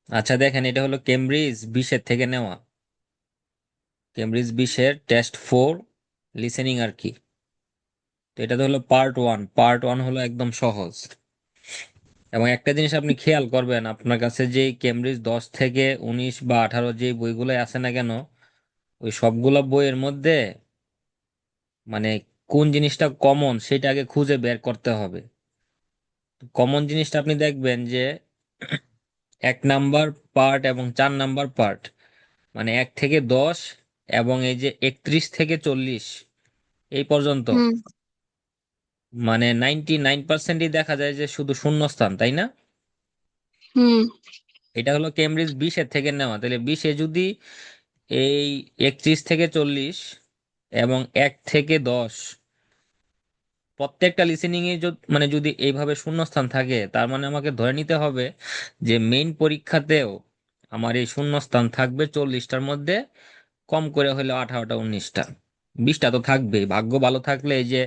আচ্ছা দেখেন, এটা হলো কেমব্রিজ 20-এর থেকে নেওয়া। কেমব্রিজ 20-এর টেস্ট 4 লিসেনিং আর কি। তো এটা তো হলো পার্ট 1। পার্ট 1 হলো একদম সহজ। এবং একটা জিনিস আপনি খেয়াল করবেন, আপনার কাছে যে কেমব্রিজ 10 থেকে 19 বা 18 যে বইগুলো আছে না কেন, ওই সবগুলা বইয়ের মধ্যে মানে কোন জিনিসটা কমন সেটা আগে খুঁজে বের করতে হবে। কমন জিনিসটা আপনি দেখবেন যে 1 নাম্বার পার্ট এবং 4 নাম্বার পার্ট, মানে 1 থেকে 10 এবং এই যে 31 থেকে 40 এই পর্যন্ত, হুম। মানে 99%ই দেখা যায় যে শুধু শূন্যস্থান, তাই না? হুম। এটা হলো কেমব্রিজ 20-এর থেকে নেওয়া। তাহলে 20-এ যদি এই 31 থেকে 40 এবং 1 থেকে 10 প্রত্যেকটা লিসেনিং এ মানে যদি এইভাবে শূন্যস্থান থাকে, তার মানে আমাকে ধরে নিতে হবে যে মেইন পরীক্ষাতেও আমার এই শূন্যস্থান থাকবে 40টার মধ্যে, কম করে হলেও 18টা 19টা। 20টা তো থাকবেই, ভাগ্য ভালো থাকলে এই যে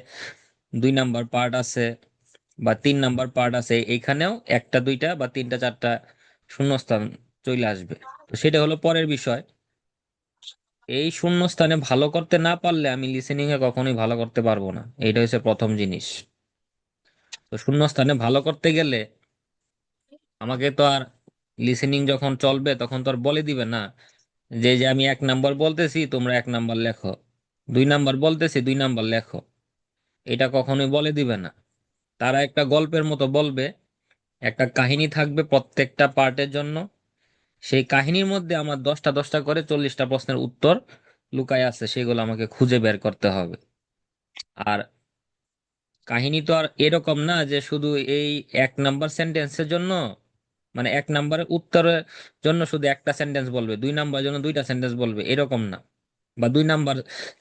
2 নাম্বার পার্ট আছে বা 3 নাম্বার পার্ট আছে, এইখানেও একটা দুইটা বা তিনটা চারটা শূন্যস্থান চলে আসবে। তো সেটা হলো পরের বিষয়। এই শূন্যস্থানে ভালো করতে না পারলে আমি লিসেনিং এ কখনোই ভালো করতে পারবো না। এটা হচ্ছে প্রথম জিনিস। তো শূন্যস্থানে ভালো করতে গেলে আমাকে তো আর লিসেনিং যখন চলবে তখন তো আর বলে দিবে না যে যে আমি 1 নাম্বার বলতেছি তোমরা 1 নাম্বার লেখো, 2 নাম্বার বলতেছি 2 নাম্বার লেখো। এটা কখনোই বলে দিবে না। তারা একটা গল্পের মতো বলবে, একটা কাহিনী থাকবে প্রত্যেকটা পার্টের জন্য। সেই কাহিনীর মধ্যে আমার 10টা 10টা করে 40টা প্রশ্নের উত্তর লুকায় আছে, সেগুলো আমাকে খুঁজে বের করতে হবে। আর কাহিনী তো আর এরকম না যে শুধু এই 1 নাম্বার সেন্টেন্সের জন্য, মানে 1 নাম্বারের উত্তরের জন্য শুধু একটা সেন্টেন্স বলবে, 2 নাম্বার জন্য দুইটা সেন্টেন্স বলবে, এরকম না। বা 2 নাম্বার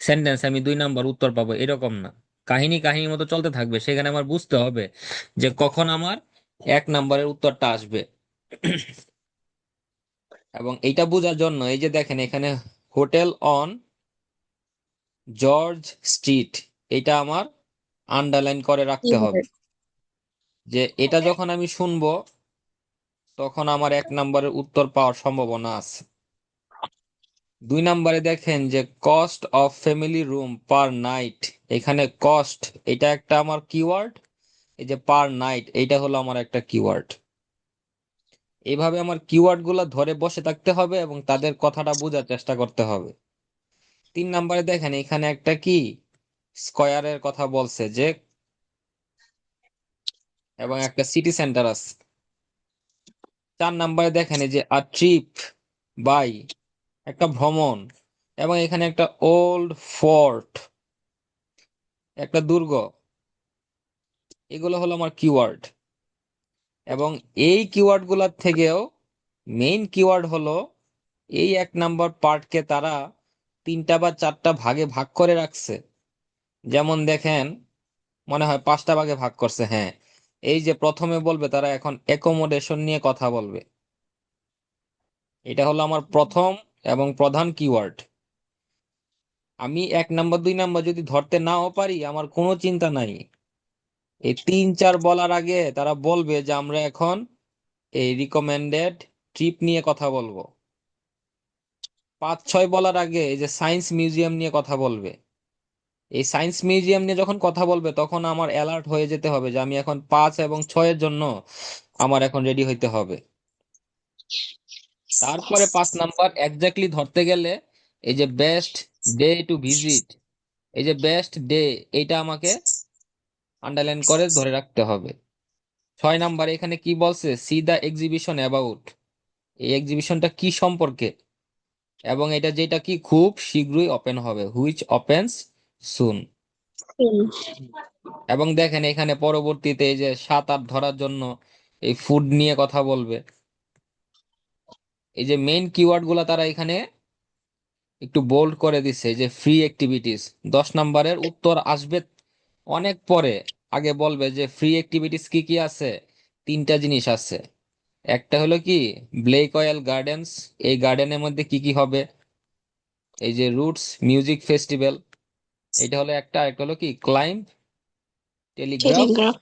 সেন্টেন্স আমি 2 নাম্বার উত্তর পাবো, এরকম না। কাহিনী কাহিনীর মতো চলতে থাকবে, সেখানে আমার বুঝতে হবে যে কখন আমার 1 নাম্বারের উত্তরটা আসবে। এবং এইটা বোঝার জন্য এই যে দেখেন এখানে হোটেল অন জর্জ স্ট্রিট, এটা আমার আন্ডারলাইন করে রাখতে হবে। কিভাবে? যে এটা যখন আমি শুনবো তখন আমার 1 নাম্বারের উত্তর পাওয়ার সম্ভাবনা আছে। 2 নাম্বারে দেখেন যে cost of family room per night, এখানে কস্ট এটা একটা আমার কিওয়ার্ড, এই যে পার নাইট এইটা হলো আমার একটা কিওয়ার্ড। এইভাবে আমার কিওয়ার্ড গুলা ধরে বসে থাকতে হবে এবং তাদের কথাটা বোঝার চেষ্টা করতে হবে। 3 নাম্বারে দেখেন এখানে একটা কি স্কয়ারের কথা বলছে যে, এবং একটা সিটি সেন্টার আছে। 4 নাম্বারে দেখেন এই যে আ ট্রিপ বাই, একটা ভ্রমণ, এবং এখানে একটা ওল্ড ফোর্ট, একটা দুর্গ। এগুলো হলো আমার কিওয়ার্ড। এবং এই কিওয়ার্ড গুলার থেকেও মেইন কিওয়ার্ড হলো এই 1 নাম্বার পার্টকে তারা 3টা বা 4টা ভাগে ভাগ করে রাখছে। যেমন দেখেন, মনে হয় 5টা ভাগে ভাগ করছে, হ্যাঁ। এই যে প্রথমে বলবে তারা এখন অ্যাকোমোডেশন নিয়ে কথা বলবে, এটা হলো আমার প্রথম এবং প্রধান কিওয়ার্ড। আমি 1 নাম্বার 2 নাম্বার যদি ধরতে নাও পারি আমার কোনো চিন্তা নাই। এই 3 4 বলার আগে তারা বলবে যে আমরা এখন এই রিকমেন্ডেড ট্রিপ নিয়ে কথা বলবো। 5 6 বলার আগে এই যে সায়েন্স মিউজিয়াম নিয়ে কথা বলবে। এই সায়েন্স মিউজিয়াম নিয়ে যখন কথা বলবে তখন আমার অ্যালার্ট হয়ে যেতে হবে যে আমি এখন 5 এবং 6-এর জন্য আমার এখন রেডি হইতে হবে। তারপরে 5 নাম্বার এক্স্যাক্টলি ধরতে গেলে এই যে বেস্ট ডে টু ভিজিট, এই যে বেস্ট ডে, এইটা আমাকে আন্ডারলাইন করে ধরে রাখতে হবে। 6 নাম্বার এখানে কি বলছে, সি দা এক্সিবিশন অ্যাবাউট, এই এক্সিবিশনটা কি সম্পর্কে, এবং এটা যেটা কি খুব শীঘ্রই ওপেন হবে, হুইচ ওপেন্স সুন। হুম। এবং দেখেন এখানে পরবর্তীতে এই যে 7 8 ধরার জন্য এই ফুড নিয়ে কথা বলবে। এই যে মেইন কিওয়ার্ড গুলা তারা এখানে একটু বোল্ড করে দিচ্ছে, যে ফ্রি অ্যাক্টিভিটিস। 10 নাম্বারের উত্তর আসবে অনেক পরে। আগে বলবে যে ফ্রি অ্যাক্টিভিটিস কি কি আছে। 3টা জিনিস আছে। একটা হলো কি ব্লেক অয়েল গার্ডেন্স, এই গার্ডেনের মধ্যে কি কি হবে। এই যে রুটস মিউজিক ফেস্টিভ্যাল, এটা হলো একটা। আরেকটা হলো কি climb Telegraph Telegraph.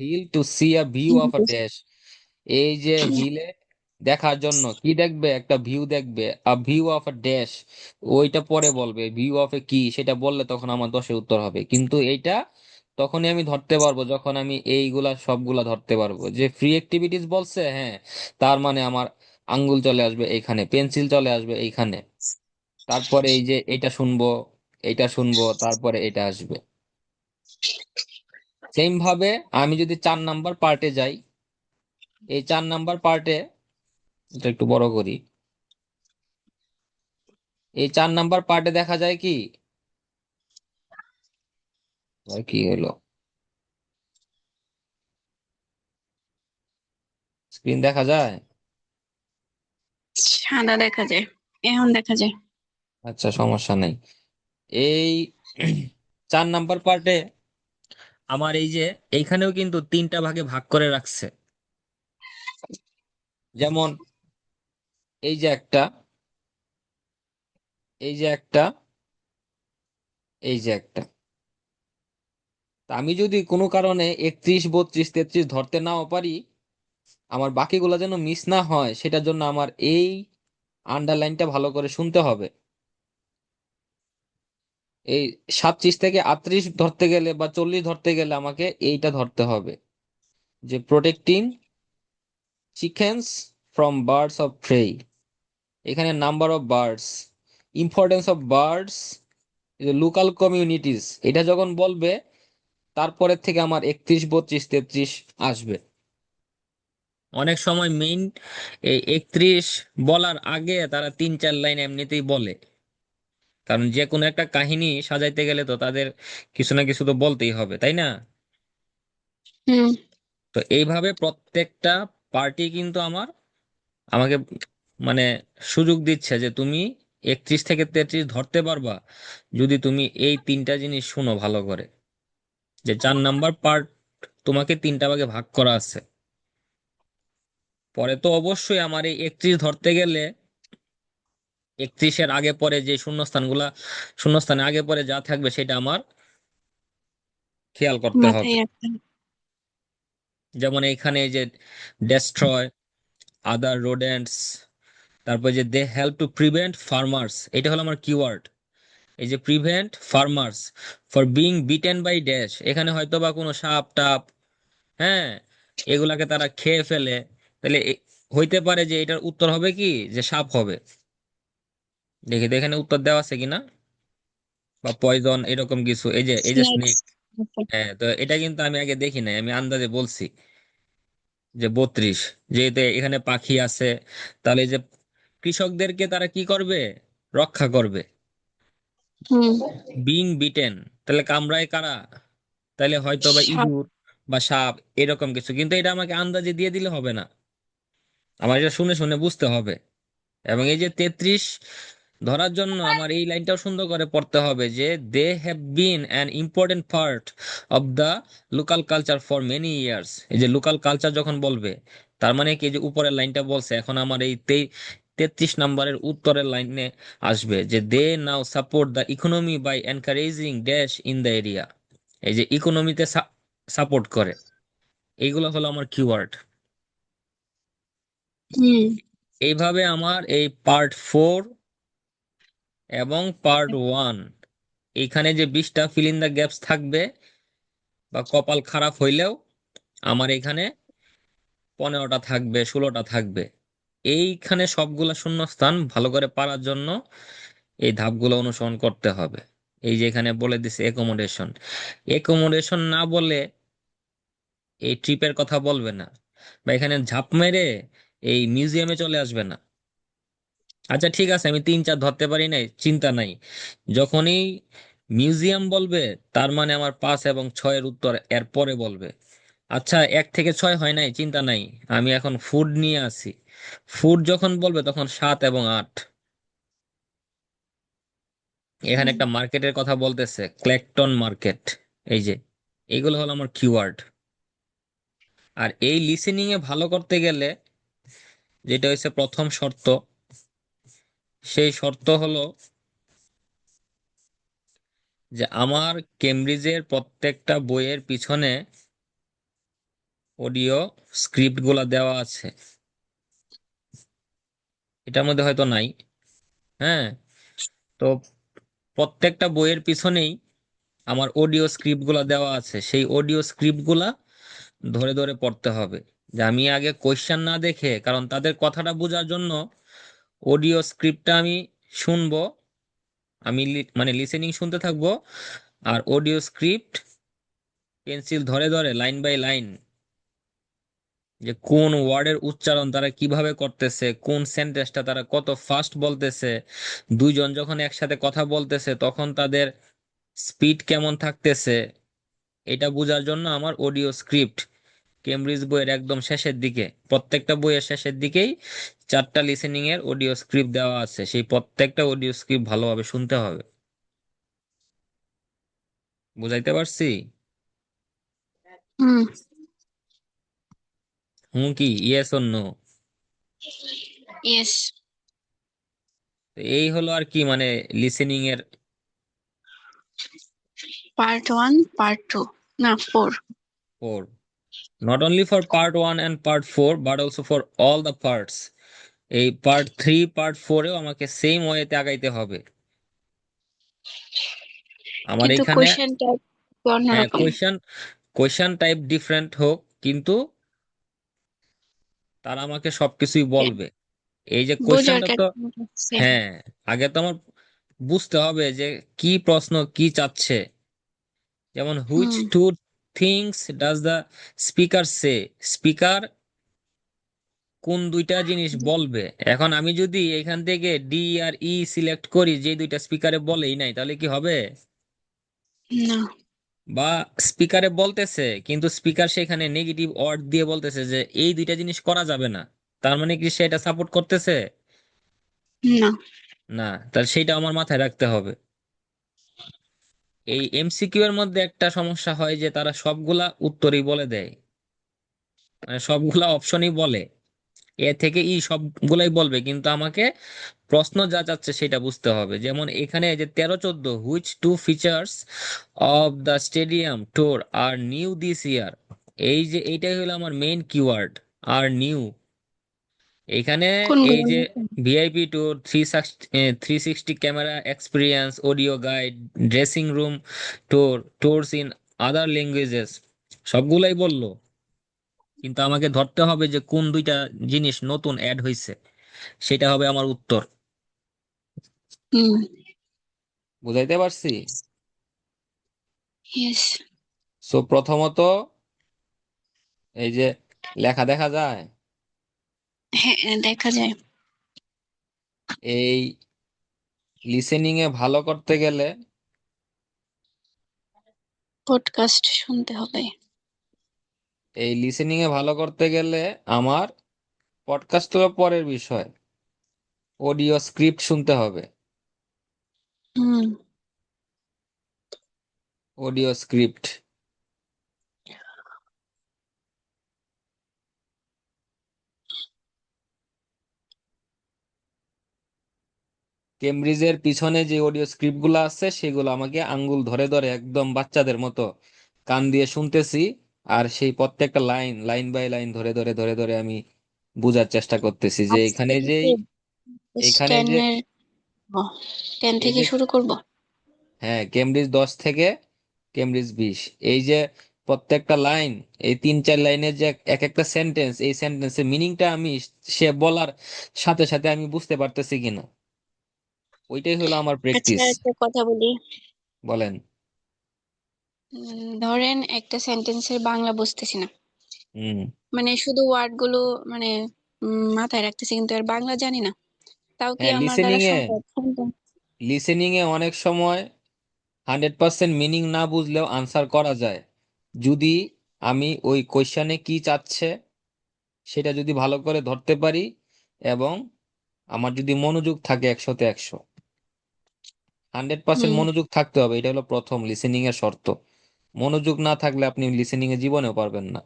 Hill to see a view of a dash, এই যে হিলে দেখার জন্য কি দেখবে, একটা ভিউ দেখবে, আ ভিউ অফ আ ড্যাশ, ওইটা পরে বলবে ভিউ অফ এ কি, সেটা বললে তখন আমার 10-এর উত্তর হবে। কিন্তু এইটা তখনই আমি ধরতে পারবো যখন আমি এইগুলা সবগুলা ধরতে পারবো। যে ফ্রি অ্যাক্টিভিটিস বলছে, হ্যাঁ, তার মানে আমার আঙ্গুল চলে আসবে এইখানে, পেন্সিল চলে আসবে এইখানে, তারপরে এই যে এটা শুনবো, এটা শুনবো, তারপরে এটা আসবে। সেম ভাবে আমি যদি 4 নাম্বার পার্টে যাই, এই 4 নাম্বার পার্টে, এটা একটু বড় করি, এই 4 নাম্বার পার্টে দেখা যায় কি, আর কি হলো, স্ক্রিন দেখা যায়? সাদা দেখা যায়, এখন দেখা যায়। আচ্ছা, সমস্যা নেই। এই 4 নাম্বার পার্টে আমার এই যে এইখানেও কিন্তু 3টা ভাগে ভাগ করে রাখছে। যেমন এই যে একটা, এই যে একটা, এই যে একটা। তা আমি যদি কোনো কারণে 31, 32, 33 ধরতে নাও পারি, আমার বাকিগুলো যেন মিস না হয়, সেটার জন্য আমার এই আন্ডারলাইনটা ভালো করে শুনতে হবে। এই 37 থেকে 38 ধরতে গেলে বা 40 ধরতে গেলে আমাকে এইটা ধরতে হবে, যে protecting chickens from birds of prey. এখানে number of birds, importance of birds, local communities, এটা যখন বলবে তারপরের থেকে আমার 31, 32, 33 আসবে। অনেক সময় মেইন এই 31 বলার আগে তারা 3-4 লাইন এমনিতেই বলে, কারণ যে কোনো একটা কাহিনী সাজাইতে গেলে তো তাদের কিছু না কিছু তো বলতেই হবে, তাই না? হুম। তো এইভাবে প্রত্যেকটা পার্টি কিন্তু আমাকে মানে সুযোগ দিচ্ছে যে তুমি 31 থেকে 33 ধরতে পারবা যদি তুমি এই 3টা জিনিস শুনো ভালো করে। যে 4 নাম্বার পার্ট তোমাকে 3টা ভাগে ভাগ করা আছে। পরে তো অবশ্যই আমার এই 31 ধরতে গেলে 31-এর আগে পরে যে শূন্যস্থানগুলা, শূন্যস্থানে আগে পরে যা থাকবে সেটা আমার খেয়াল করতে মাথায় হবে। রাখতে হবে। যেমন এইখানে এই যে ডেস্ট্রয় আদার রোডেন্টস, তারপর যে they help to prevent farmers, এটা হলো আমার কিওয়ার্ড। এই যে prevent farmers for being bitten by dash, এখানে হয়তো বা কোনো সাপ টাপ, হ্যাঁ, এগুলাকে তারা খেয়ে ফেলে। তাহলে হইতে পারে যে এটার উত্তর হবে কি, যে সাপ হবে। দেখি তো এখানে উত্তর দেওয়া আছে কিনা, বা পয়জন এরকম কিছু, এই যে স্নেক্স। স্নেক। হ্যাঁ, তো এটা কিন্তু আমি আগে দেখি নাই, আমি আন্দাজে বলছি যে 32, যেহেতু এখানে পাখি আছে, তাহলে এই যে কৃষকদেরকে তারা কি করবে, রক্ষা করবে। হুম। বিং বিটেন, তাহলে কামড়ায় কারা, তাহলে হয়তো বা সাপ। ইঁদুর বা সাপ, এরকম কিছু। কিন্তু এটা আমাকে আন্দাজে দিয়ে দিলে হবে না, আমার এটা শুনে শুনে বুঝতে হবে। এবং এই যে 33 ধরার জন্য আমার এই লাইনটাও সুন্দর করে পড়তে হবে, যে they have been an important part of the local culture for many years. এই যে লোকাল কালচার যখন বলবে, তার মানে কি, এই যে উপরের লাইনটা বলছে, এখন আমার এই 33 নাম্বারের উত্তরের লাইনে আসবে, যে they now support the economy by encouraging dash in the area. এই যে ইকোনমিতে সাপোর্ট করে, এইগুলো হলো আমার কিওয়ার্ড। হুম। এইভাবে আমার এই পার্ট 4 এবং পার্ট 1, এইখানে যে 20টা ফিল ইন দ্য গ্যাপস থাকবে, বা কপাল খারাপ হইলেও আমার এখানে 15টা থাকবে, 16টা থাকবে। এইখানে সবগুলা শূন্যস্থান ভালো করে পারার জন্য এই ধাপগুলো অনুসরণ করতে হবে। এই যে এখানে বলে দিছে একোমোডেশন, একোমোডেশন না বলে এই ট্রিপের কথা বলবে না, বা এখানে ঝাঁপ মেরে এই মিউজিয়ামে চলে আসবে না। আচ্ছা ঠিক আছে, আমি 3-4 ধরতে পারি নাই, চিন্তা নাই। যখনই মিউজিয়াম বলবে, তার মানে আমার 5 এবং 6-এর উত্তর এর পরে বলবে। আচ্ছা, 1 থেকে 6 হয় নাই, চিন্তা নাই, আমি এখন ফুড নিয়ে আসি। ফুড যখন বলবে তখন 7 এবং 8। এখানে হুম। একটা মার্কেটের কথা বলতেছে, ক্ল্যাকটন মার্কেট। এই যে এইগুলো হলো আমার কিওয়ার্ড। আর এই লিসেনিং এ ভালো করতে গেলে যেটা হচ্ছে প্রথম শর্ত, সেই শর্ত হলো যে আমার কেমব্রিজের প্রত্যেকটা বইয়ের পিছনে অডিও স্ক্রিপ্ট গুলা দেওয়া আছে। এটার মধ্যে হয়তো নাই। হ্যাঁ, তো প্রত্যেকটা বইয়ের পিছনেই আমার অডিও স্ক্রিপ্ট গুলা দেওয়া আছে, সেই অডিও স্ক্রিপ্ট গুলা ধরে ধরে পড়তে হবে। যে আমি আগে কোয়েশ্চেন না দেখে, কারণ তাদের কথাটা বোঝার জন্য অডিও স্ক্রিপ্টটা আমি শুনবো, আমি মানে লিসেনিং শুনতে থাকবো, আর অডিও স্ক্রিপ্ট পেন্সিল ধরে ধরে লাইন বাই লাইন যে কোন ওয়ার্ডের উচ্চারণ তারা কিভাবে করতেছে, কোন সেন্টেন্সটা তারা কত ফাস্ট বলতেছে, দুইজন যখন একসাথে কথা বলতেছে তখন তাদের স্পিড কেমন থাকতেছে, এটা বোঝার জন্য আমার অডিও স্ক্রিপ্ট কেমব্রিজ বইয়ের একদম শেষের দিকে, প্রত্যেকটা বইয়ের শেষের দিকেই 4টা লিসেনিং এর অডিও স্ক্রিপ্ট দেওয়া আছে, সেই প্রত্যেকটা অডিও স্ক্রিপ্ট ভালোভাবে শুনতে হবে। বুঝাইতে পারছি? হুম। হুম কি ইয়েস অর নো? ইয়েস। এই হলো আর কি মানে লিসেনিং এর পার্ট ওয়ান, পার্ট টু, না four. Four, not only for part one and part four but also for all the parts. এই পার্ট থ্রি পার্ট ফোরেও আমাকে সেম ওয়েতে আগাইতে হবে। আমার কিন্তু এখানে, কোশ্চেনটা হ্যাঁ, অন্যরকম। কোয়েশ্চন কোয়েশ্চন টাইপ ডিফারেন্ট হোক, কিন্তু তারা আমাকে সবকিছুই বলবে। এই যে বোঝার কোয়েশ্চনটা তো, ক্ষেত্রে সেম। হ্যাঁ, আগে তো আমার বুঝতে হবে যে কি প্রশ্ন কি চাচ্ছে। যেমন which hmm. Two things does the speaker say, speaker কোন দুইটা জিনিস বলবে। এখন আমি যদি এখান থেকে ডি আর ই সিলেক্ট করি যে দুইটা স্পিকারে বলেই নাই, তাহলে কি হবে? না। বা স্পিকারে বলতেছে কিন্তু স্পিকার সেখানে নেগেটিভ ওয়ার্ড দিয়ে বলতেছে যে এই দুইটা জিনিস করা যাবে না, তার মানে কি সে এটা সাপোর্ট করতেছে? না। না। তাহলে সেইটা আমার মাথায় রাখতে হবে। এই এমসিকিউ এর মধ্যে একটা সমস্যা হয় যে তারা সবগুলা উত্তরই বলে দেয়, মানে সবগুলা অপশনই বলে, এ থেকে ই সবগুলাই বলবে, কিন্তু আমাকে প্রশ্ন যা চাচ্ছে সেটা বুঝতে হবে। যেমন এখানে যে 13-14, which two features of the stadium tour are new this year, এই যে এইটাই হলো আমার মেইন কিওয়ার্ড, আর নিউ। এখানে এই কোনগুলো যে নতুন? VIP tour, 360 camera experience, audio guide, dressing room tour, tours in other languages, সবগুলাই বললো, কিন্তু আমাকে ধরতে হবে যে কোন দুইটা জিনিস নতুন অ্যাড হয়েছে, সেটা হবে আমার উত্তর। হুম। বুঝাইতে পারছি? ইয়েস। সো প্রথমত এই যে লেখা দেখা যায়, হ্যাঁ, দেখা যায়। এই লিসেনিং এ ভালো করতে গেলে, পডকাস্ট শুনতে হবে। এই লিসেনিং এ ভালো করতে গেলে আমার পডকাস্ট তো পরের বিষয়, অডিও স্ক্রিপ্ট শুনতে হবে। হুম। অডিও স্ক্রিপ্ট কেমব্রিজের পিছনে যে অডিও স্ক্রিপ্ট গুলো আছে সেগুলো আমাকে আঙ্গুল ধরে ধরে একদম বাচ্চাদের মতো কান দিয়ে শুনতেছি, আর সেই প্রত্যেকটা লাইন লাইন বাই লাইন ধরে ধরে ধরে ধরে আমি বোঝার চেষ্টা করতেছি যে আজকে এখানে যে, থেকে এখানে যে, টেনের, 10 এই থেকে যে, শুরু করব। হ্যাঁ, কেমব্রিজ 10 থেকে কেমব্রিজ 20, এই যে প্রত্যেকটা লাইন, এই 3-4 লাইনের যে এক একটা সেন্টেন্স, এই সেন্টেন্সের মিনিংটা আমি সে বলার সাথে সাথে আমি বুঝতে পারতেছি কিনা, ওইটাই হলো আমার আচ্ছা, প্র্যাকটিস। একটা কথা বলি। বলেন। ধরেন একটা সেন্টেন্সের বাংলা বুঝতেছি না, হুম। মানে শুধু ওয়ার্ড গুলো, মানে মাথায় রাখতেছি কিন্তু এর বাংলা জানি না, তাও কি হ্যাঁ, আমার দ্বারা সম্ভব? লিসেনিং এ অনেক সময় 100% মিনিং না বুঝলেও আনসার করা যায়, যদি আমি ওই কোয়েশ্চেনে কি চাচ্ছে সেটা যদি ভালো করে ধরতে পারি, এবং আমার যদি মনোযোগ থাকে 100-তে 100, 100% হুম। মনোযোগ থাকতে হবে, এটা হলো প্রথম লিসেনিং এর শর্ত। মনোযোগ না থাকলে আপনি লিসেনিং এ জীবনেও পারবেন না।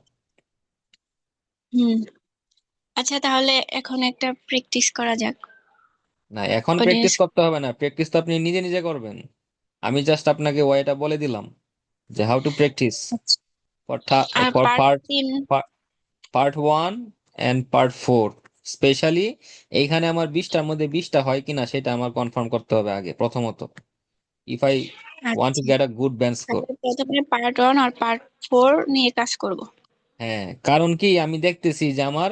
হুম। আচ্ছা, তাহলে এখন একটা প্র্যাকটিস করা যাক। না, এখন প্র্যাকটিস অডিয়েন্স। করতে হবে না, প্র্যাকটিস তো আপনি নিজে নিজে করবেন। আমি জাস্ট আপনাকে ওয়াইটা বলে দিলাম যে হাউ টু প্র্যাকটিস ফর আর for part part 3। Part 1 and part 4। Specially এইখানে আমার 20টার মধ্যে 20টা হয় কিনা সেটা আমার কনফার্ম করতে হবে আগে প্রথমত, ইফ আই ওয়ান্ট টু আচ্ছা, get a good band score. তাহলে প্রথমে পার্ট 1 আর পার্ট 4 নিয়ে কাজ করব। হ্যাঁ, কারণ কি আমি দেখতেছি যে আমার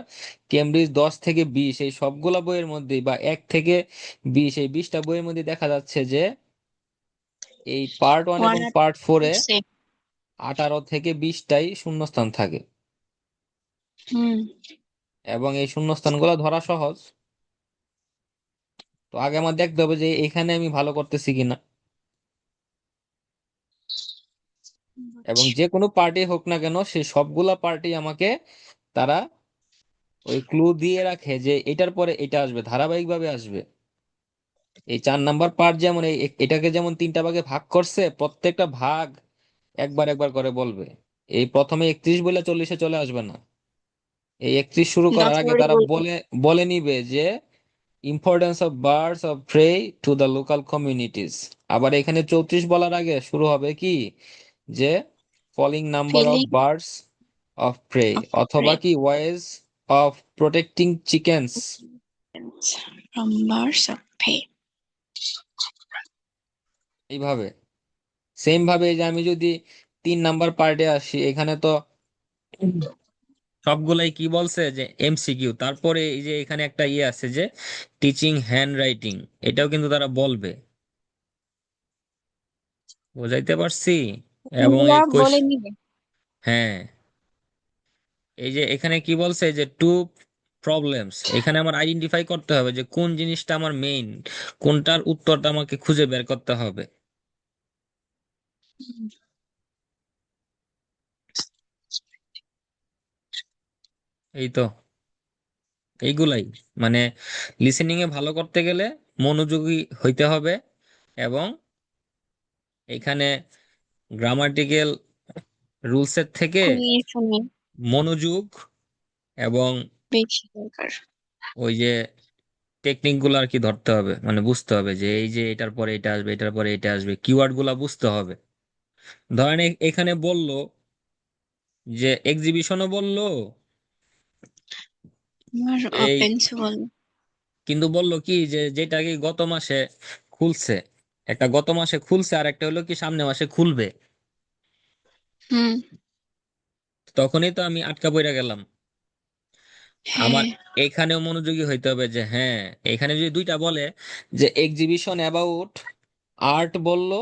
কেমব্রিজ 10 থেকে 20 এই সবগুলা বইয়ের মধ্যে বা 1 থেকে 20 এই 20টা বইয়ের মধ্যে দেখা যাচ্ছে যে এই পার্ট 1 ওয়ান এবং আর পার্ট 4-এ সেম। 18 থেকে 20টাই শূন্যস্থান থাকে, হুম। এবং এই শূন্যস্থানগুলো ধরা সহজ। তো আগে আমার দেখতে হবে যে এখানে আমি ভালো করতেছি কিনা, এবং বুঝছি। যে কোনো পার্টি হোক না কেন সে সবগুলা পার্টি আমাকে তারা ওই ক্লু দিয়ে রাখে যে এটার পরে এটা আসবে, ধারাবাহিকভাবে আসবে। এই 4 নাম্বার পার্ট যেমন এটাকে যেমন 3টা ভাগে ভাগ করছে, প্রত্যেকটা ভাগ একবার একবার করে বলবে। এই প্রথমে 31 বলে 40-এ চলে আসবে না। এই 31 শুরু করার আগে দশবারই তারা বলবো। বলে বলে নিবে যে importance of birds of prey to the local communities. আবার এখানে 34 বলার আগে শুরু হবে কি, যে falling number of filling birds of prey, of অথবা কি ways of protecting chickens. Preference from birds of prey. এইভাবে সেম ভাবে এই যে আমি যদি 3 নাম্বার পার্টে আসি, এখানে তো সবগুলাই কি বলছে যে এমসিকিউ, তারপরে এই যে এখানে একটা ইয়ে আছে যে টিচিং হ্যান্ড রাইটিং, এটাও কিন্তু তারা বলবে। বুঝাইতে পারছি? এবং এগুলা এই বলে নিবে। হ্যাঁ, এই যে এখানে কি বলছে যে টু প্রবলেমস, এখানে আমার আইডেন্টিফাই করতে হবে যে কোন জিনিসটা আমার মেইন, কোনটার উত্তরটা আমাকে খুঁজে বের করতে হবে। এই তো এইগুলাই, মানে লিসেনিং এ ভালো করতে গেলে মনোযোগী হইতে হবে, এবং এখানে গ্রামাটিক্যাল রুলসের থেকে শুনি শুনি মনোযোগ এবং বেশি দরকার। ওই যে টেকনিক গুলো আর কি ধরতে হবে, মানে বুঝতে হবে যে এই যে এটার পরে এটা আসবে, এটার পরে এটা আসবে, কিওয়ার্ড গুলা বুঝতে হবে। ধরেন এখানে বললো যে এক্সিবিশনও বললো, আমার এই অফেন্স বল। কিন্তু বললো কি যে যেটা কি গত মাসে খুলছে, একটা গত মাসে খুলছে আর একটা হলো কি সামনে মাসে খুলবে। হুম। তখনই তো আমি আটকা পড়ে গেলাম। আমার হ্যাঁ। এখানেও মনোযোগী হইতে হবে যে হ্যাঁ, এখানে যদি দুইটা বলে যে এক্সিবিশন অ্যাবাউট আর্ট বললো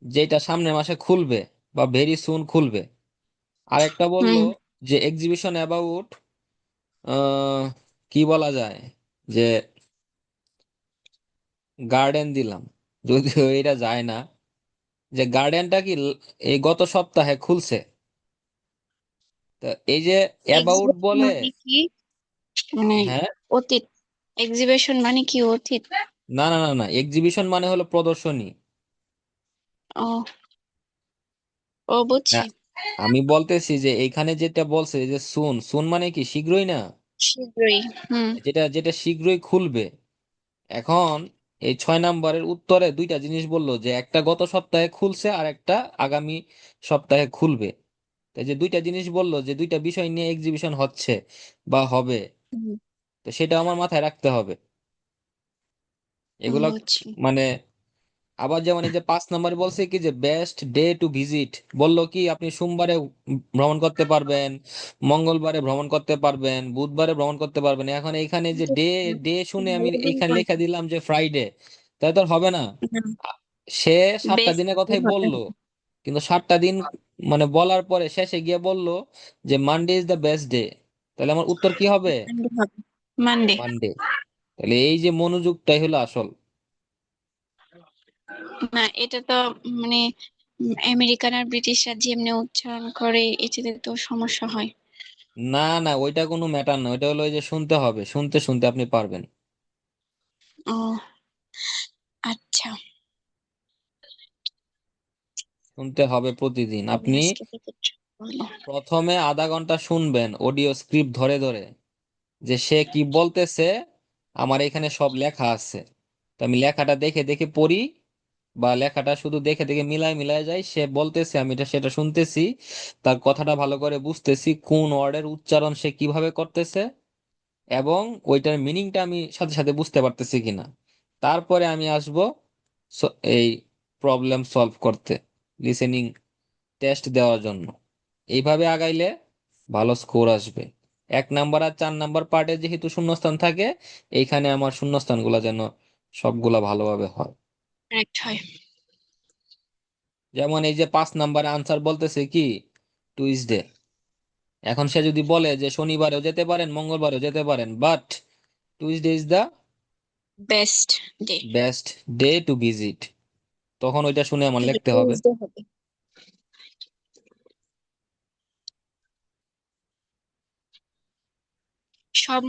যেটা সামনের মাসে খুলবে বা ভেরি সুন খুলবে, আর একটা বললো হুম। যে এক্সিবিশন অ্যাবাউট কি বলা যায়, যে গার্ডেন দিলাম, যদিও এটা যায় না, যে গার্ডেনটা কি এই গত সপ্তাহে খুলছে। তো এই যে অ্যাবাউট এক্সিবিশন বলে, মানে কি? মানে হ্যাঁ, অতীত। এক্সিবিশন মানে কি অতীত? না না না না, এক্সিবিশন মানে হলো প্রদর্শনী। ও। ও না, বুঝছি। আমি বলতেছি যে এইখানে যেটা বলছে যে সুন, সুন মানে কি শীঘ্রই না, শীঘ্রই। হুম। যেটা যেটা শীঘ্রই খুলবে। এখন এই 6 নাম্বারের উত্তরে দুইটা জিনিস বললো, যে একটা গত সপ্তাহে খুলছে আর একটা আগামী সপ্তাহে খুলবে। তাই যে দুইটা জিনিস বললো যে দুইটা বিষয় নিয়ে এক্সিবিশন হচ্ছে বা হবে, হুম। তো সেটা আমার মাথায় রাখতে হবে এগুলা। বুঝছি। মানে আবার যেমন এই যে 5 নাম্বারে বলছে কি যে বেস্ট ডে টু ভিজিট, বললো কি আপনি সোমবারে ভ্রমণ করতে পারবেন, মঙ্গলবারে ভ্রমণ করতে পারবেন, বুধবারে ভ্রমণ করতে পারবেন। এখন এইখানে যে ডে, ডে শুনে আমি ভালো দিন এইখানে লিখে কোনটা? দিলাম যে ফ্রাইডে, তাই তো আর হবে না। না, আ- সে 7টা দিনের বেশি কথাই হতে বললো, হবে। কিন্তু 7টা দিন মানে বলার পরে শেষে গিয়ে বললো যে Monday is the best day. তাহলে আমার উত্তর কি হবে? মানডে হবে। মানডে। মানডে। তাহলে এই যে মনোযোগটাই হলো আসল। না, এটা তো মানে আমেরিকান আর ব্রিটিশরা যেমনি উচ্চারণ করে এটাতে তো সমস্যা হয়। না না, ওইটা কোনো ম্যাটার না, ওইটা হলো ওই যে শুনতে হবে, শুনতে শুনতে আপনি পারবেন। ও আচ্ছা। শুনতে হবে প্রতিদিন আমি আপনি। আজকে থেকে বলবো। প্রথমে আধা ঘন্টা শুনবেন অডিও স্ক্রিপ্ট ধরে ধরে, যে সে কি বলতেছে। আমার এখানে সব লেখা আছে, তো আমি লেখাটা দেখে দেখে পড়ি, বা লেখাটা শুধু দেখে দেখে মিলায় মিলায় যাই, সে বলতেছে আমি এটা সেটা শুনতেছি, তার কথাটা ভালো করে বুঝতেছি, কোন ওয়ার্ডের উচ্চারণ সে কিভাবে করতেছে, এবং ওইটার মিনিংটা আমি সাথে সাথে বুঝতে পারতেছি কিনা। তারপরে আমি আসব এই প্রবলেম সলভ করতে, লিসেনিং টেস্ট দেওয়ার জন্য। এইভাবে আগাইলে ভালো স্কোর আসবে। 1 নাম্বার আর 4 নাম্বার পার্টে যেহেতু শূন্যস্থান থাকে, এইখানে আমার শূন্যস্থানগুলো যেন সবগুলা ভালোভাবে হয়। কারেক্ট হয়। যেমন এই যে 5 নাম্বারে আনসার বলতেছে কি টুইসডে। এখন সে যদি বলে যে শনিবারেও যেতে পারেন, মঙ্গলবারেও যেতে পারেন, but Tuesday is the best day. Best day to visit, তখন ওইটা শুনে আমার তাহলে লিখতে হবে। টুইসডে হবে। সব